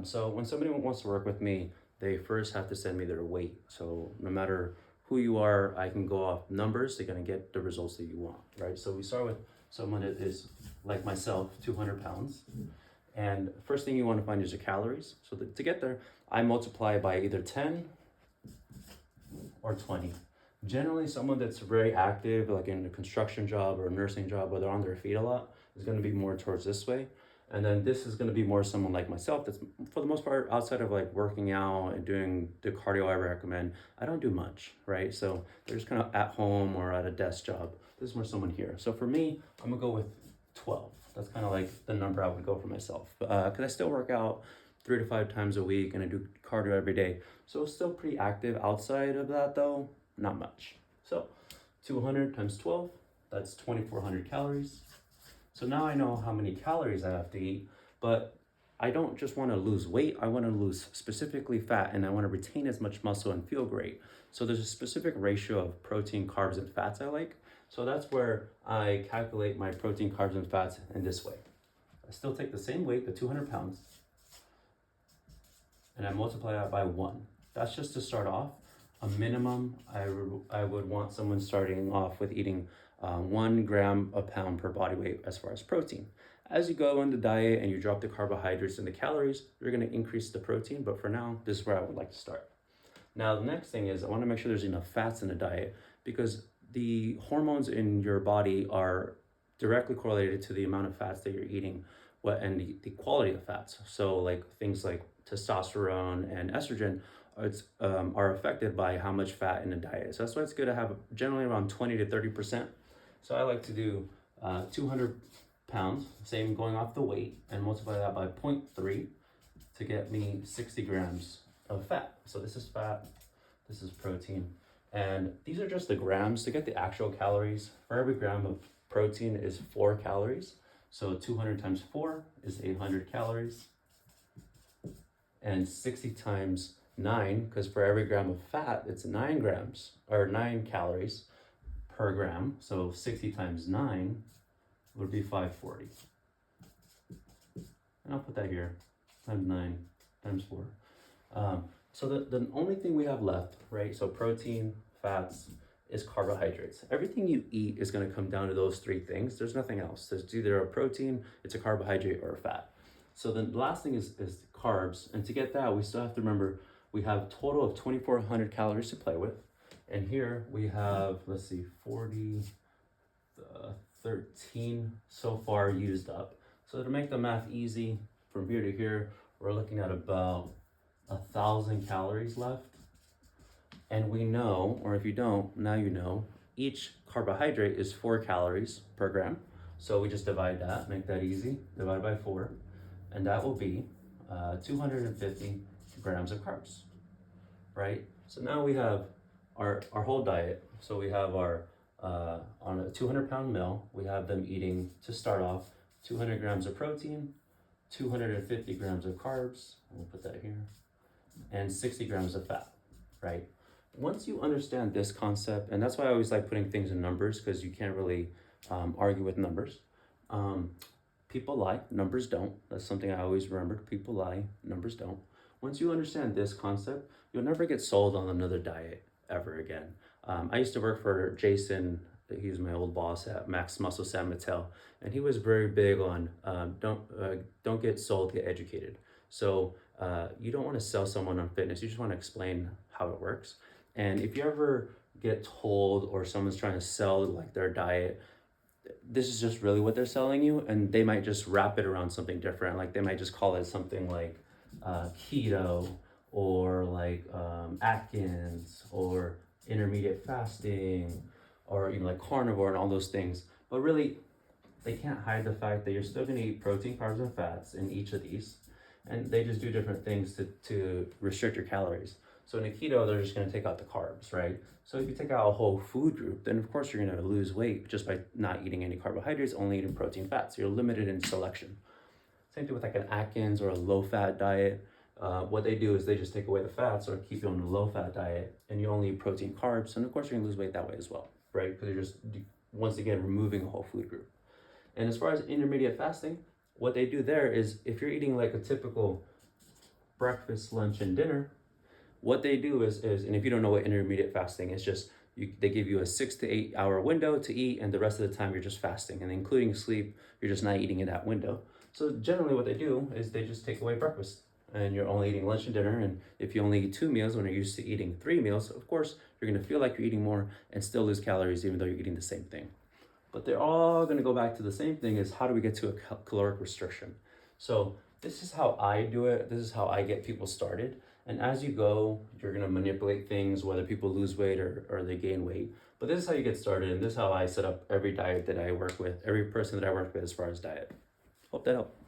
So when somebody wants to work with me, they first have to send me their weight. So no matter who you are, I can go off numbers. They're gonna get the results that you want, right? So we start with someone that is like myself, 200 pounds. And first thing you want to find is your calories. So to get there, I multiply by either 10 or 20. Generally, someone that's very active, like in a construction job or a nursing job, where they're on their feet a lot, is going to be more towards this way. And then this is going to be more someone like myself that's, for the most part, outside of like working out and doing the cardio I recommend, I don't do much, right? So they're just kind of at home or at a desk job. This is more someone here. So for me, I'm going to go with 12. That's kind of like the number I would go for myself. Because I still work out 3 to 5 times a week and I do cardio every day. So it's still pretty active. Outside of that though, not much. So 200 times 12, that's 2,400 calories. So now I know how many calories I have to eat, but I don't just want to lose weight. I want to lose specifically fat and I want to retain as much muscle and feel great. So there's a specific ratio of protein, carbs, and fats I like. So that's where I calculate my protein, carbs, and fats in this way. I still take the same weight, the 200 pounds, and I multiply that by 1. That's just to start off. A minimum, I would want someone starting off with eating 1 gram a pound per body weight as far as protein. As you go on the diet and you drop the carbohydrates and the calories, you're going to increase the protein, but for now, this is where I would like to start. Now, the next thing is I want to make sure there's enough fats in the diet because the hormones in your body are directly correlated to the amount of fats that you're eating and the quality of fats. So like things like testosterone and estrogen are affected by how much fat in the diet. So that's why it's good to have generally around 20 to 30%. So I like to do 200 pounds, same going off the weight, and multiply that by 0.3 to get me 60 grams of fat. So this is fat, this is protein. And these are just the grams. To get the actual calories, for every gram of protein is 4 calories. So 200 times 4 is 800 calories. And 60 times 9, because for every gram of fat, it's 9 grams, or 9 calories per gram. So 60 times 9 would be 540. And I'll put that here, times 9, times 4. So the only thing we have left, right? So protein, fats, is carbohydrates. Everything you eat is going to come down to those 3 things. There's nothing else. There's either a protein, it's a carbohydrate, or a fat. So the last thing is carbs. And to get that, we still have to remember we have a total of 2,400 calories to play with. And here we have, let's see, 13 so far used up. So to make the math easy, from here to here, we're looking at about 1,000 calories left. And we know, or if you don't, now you know, each carbohydrate is 4 calories per gram. So we just divide that, make that easy, divide by 4, and that will be 250 grams of carbs, right? So now we have our whole diet. So we have our, on a 200-pound meal, we have them eating, to start off, 200 grams of protein, 250 grams of carbs, we'll put that here, and 60 grams of fat, right? Once you understand this concept, and that's why I always like putting things in numbers, because you can't really argue with numbers. People lie, numbers don't. That's something I always remembered. People lie, numbers don't. Once you understand this concept, you'll never get sold on another diet ever again. I used to work for Jason. He was my old boss at Max Muscle San Mateo, and he was very big on don't get sold, get educated. So you don't want to sell someone on fitness. You just want to explain how it works. And if you ever get told or someone's trying to sell like their diet, this is just really what they're selling you, and they might just wrap it around something different. Like they might just call it something like keto or like Atkins or intermediate fasting or like carnivore and all those things. But really, they can't hide the fact that you're still going to eat protein, carbs, and fats in each of these. And they just do different things to restrict your calories. So in a keto, they're just going to take out the carbs, right? So if you take out a whole food group, then of course you're going to lose weight just by not eating any carbohydrates, only eating protein, fats. So you're limited in selection. Same thing with like an Atkins or a low-fat diet. What they do is they just take away the fats or keep you on a low-fat diet, and you only eat protein, carbs, and of course you're going to lose weight that way as well, right? Because you're just, once again, removing a whole food group. And as far as intermediate fasting, what they do there is if you're eating like a typical breakfast, lunch, and dinner, what they do is and if you don't know what intermediate fasting is, just they give you a 6 to 8 hour window to eat, and the rest of the time you're just fasting, and including sleep, you're just not eating in that window. So generally what they do is they just take away breakfast, and you're only eating lunch and dinner. And if you only eat 2 meals when you're used to eating 3 meals, of course you're going to feel like you're eating more and still lose calories even though you're eating the same thing. But they're all going to go back to the same thing: is how do we get to a caloric restriction? So this is how I do it. This is how I get people started. And as you go, you're going to manipulate things, whether people lose weight or they gain weight. But this is how you get started, and this is how I set up every diet that I work with, every person that I work with as far as diet. Hope that helped.